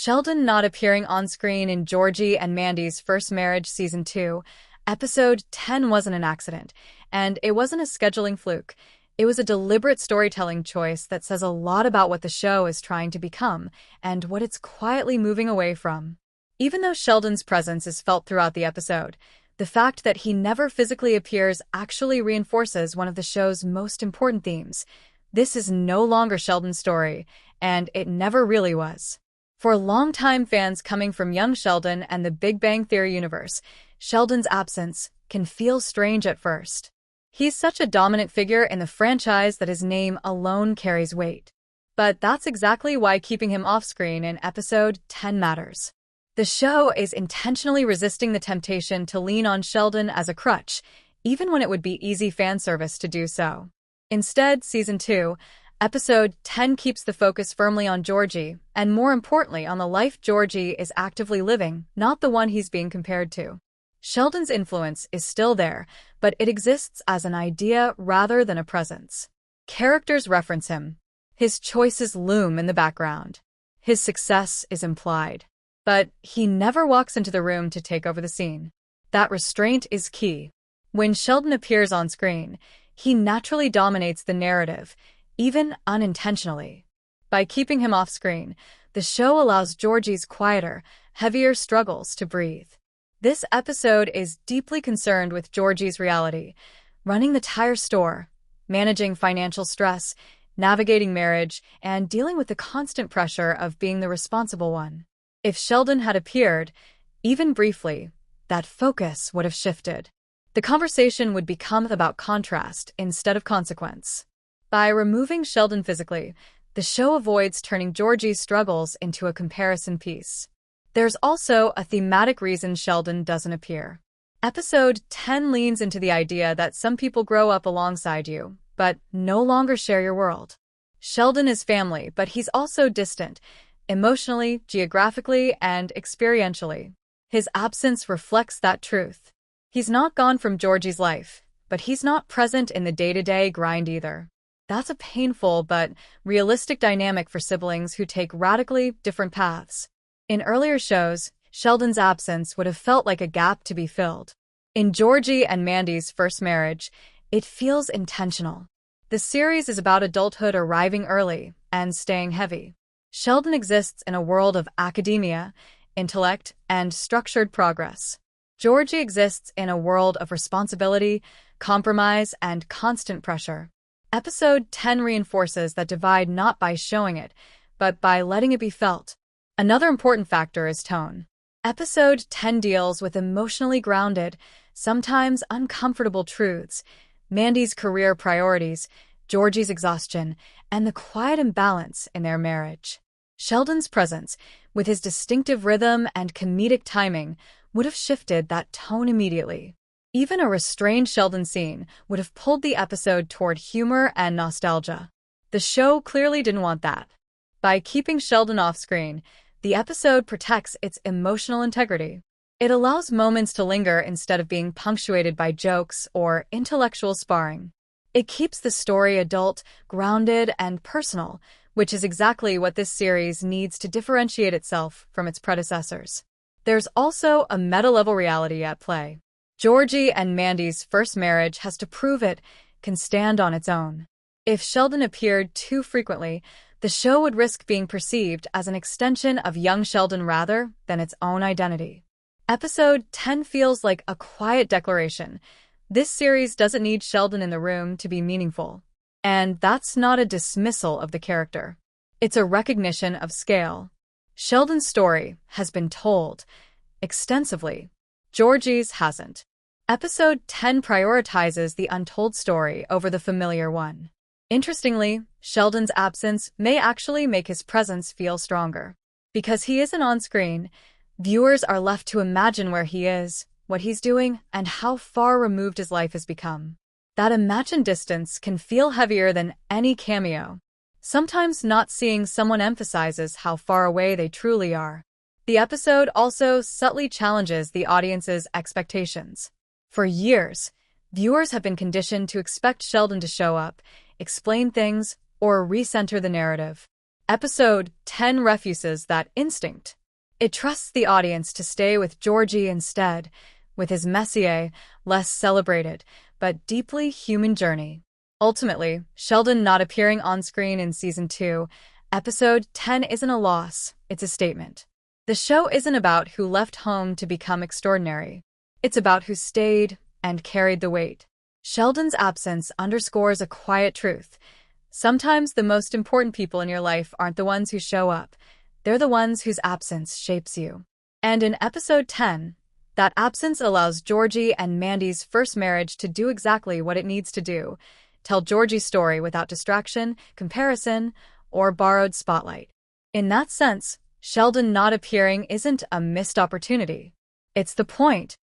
Sheldon not appearing on screen in Georgie and Mandy's First Marriage Season 2, Episode 10 wasn't an accident, and it wasn't a scheduling fluke. It was a deliberate storytelling choice that says a lot about what the show is trying to become and what it's quietly moving away from. Even though Sheldon's presence is felt throughout the episode, the fact that he never physically appears actually reinforces one of the show's most important themes. This is no longer Sheldon's story, and it never really was. For longtime fans coming from young Sheldon and the Big Bang Theory universe, Sheldon's absence can feel strange at first. He's such a dominant figure in the franchise that his name alone carries weight. But that's exactly why keeping him off-screen in Episode 10 matters. The show is intentionally resisting the temptation to lean on Sheldon as a crutch, even when it would be easy fan service to do so. Instead, Season 2, Episode 10 keeps the focus firmly on Georgie, and more importantly on the life Georgie is actively living, not the one he's being compared to. Sheldon's influence is still there, but it exists as an idea rather than a presence. Characters reference him. His choices loom in the background. His success is implied. But he never walks into the room to take over the scene. That restraint is key. When Sheldon appears on screen, he naturally dominates the narrative, even unintentionally. By keeping him off screen, the show allows Georgie's quieter, heavier struggles to breathe. This episode is deeply concerned with Georgie's reality, running the tire store, managing financial stress, navigating marriage, and dealing with the constant pressure of being the responsible one. If Sheldon had appeared, even briefly, that focus would have shifted. The conversation would become about contrast instead of consequence. By removing Sheldon physically, the show avoids turning Georgie's struggles into a comparison piece. There's also a thematic reason Sheldon doesn't appear. Episode 10 leans into the idea that some people grow up alongside you, but no longer share your world. Sheldon is family, but he's also distant, emotionally, geographically, and experientially. His absence reflects that truth. He's not gone from Georgie's life, but he's not present in the day-to-day grind either. That's a painful but realistic dynamic for siblings who take radically different paths. In earlier shows, Sheldon's absence would have felt like a gap to be filled. In Georgie and Mandy's First Marriage, it feels intentional. The series is about adulthood arriving early and staying heavy. Sheldon exists in a world of academia, intellect, and structured progress. Georgie exists in a world of responsibility, compromise, and constant pressure. Episode 10 reinforces that divide not by showing it, but by letting it be felt. Another important factor is tone. Episode 10 deals with emotionally grounded, sometimes uncomfortable truths, Mandy's career priorities, Georgie's exhaustion, and the quiet imbalance in their marriage. Sheldon's presence, with his distinctive rhythm and comedic timing, would have shifted that tone immediately. Even a restrained Sheldon scene would have pulled the episode toward humor and nostalgia. The show clearly didn't want that. By keeping Sheldon off screen, the episode protects its emotional integrity. It allows moments to linger instead of being punctuated by jokes or intellectual sparring. It keeps the story adult, grounded, and personal, which is exactly what this series needs to differentiate itself from its predecessors. There's also a meta-level reality at play. Georgie and Mandy's First Marriage has to prove it can stand on its own. If Sheldon appeared too frequently, the show would risk being perceived as an extension of young Sheldon rather than its own identity. Episode 10 feels like a quiet declaration. This series doesn't need Sheldon in the room to be meaningful. And that's not a dismissal of the character. It's a recognition of scale. Sheldon's story has been told extensively. Georgie's hasn't. Episode 10 prioritizes the untold story over the familiar one. Interestingly, Sheldon's absence may actually make his presence feel stronger. Because he isn't on screen, viewers are left to imagine where he is, what he's doing, and how far removed his life has become. That imagined distance can feel heavier than any cameo. Sometimes not seeing someone emphasizes how far away they truly are. The episode also subtly challenges the audience's expectations. For years, viewers have been conditioned to expect Sheldon to show up, explain things, or recenter the narrative. Episode 10 refuses that instinct. It trusts the audience to stay with Georgie instead, with his messier, less celebrated, but deeply human journey. Ultimately, Sheldon not appearing on screen in Season 2, Episode 10 isn't a loss, it's a statement. The show isn't about who left home to become extraordinary. It's about who stayed and carried the weight. Sheldon's absence underscores a quiet truth. Sometimes the most important people in your life aren't the ones who show up. They're the ones whose absence shapes you. And in Episode 10, that absence allows Georgie and Mandy's first marriage to do exactly what it needs to do. Tell Georgie's story without distraction, comparison, or borrowed spotlight. In that sense, Sheldon not appearing isn't a missed opportunity. It's the point.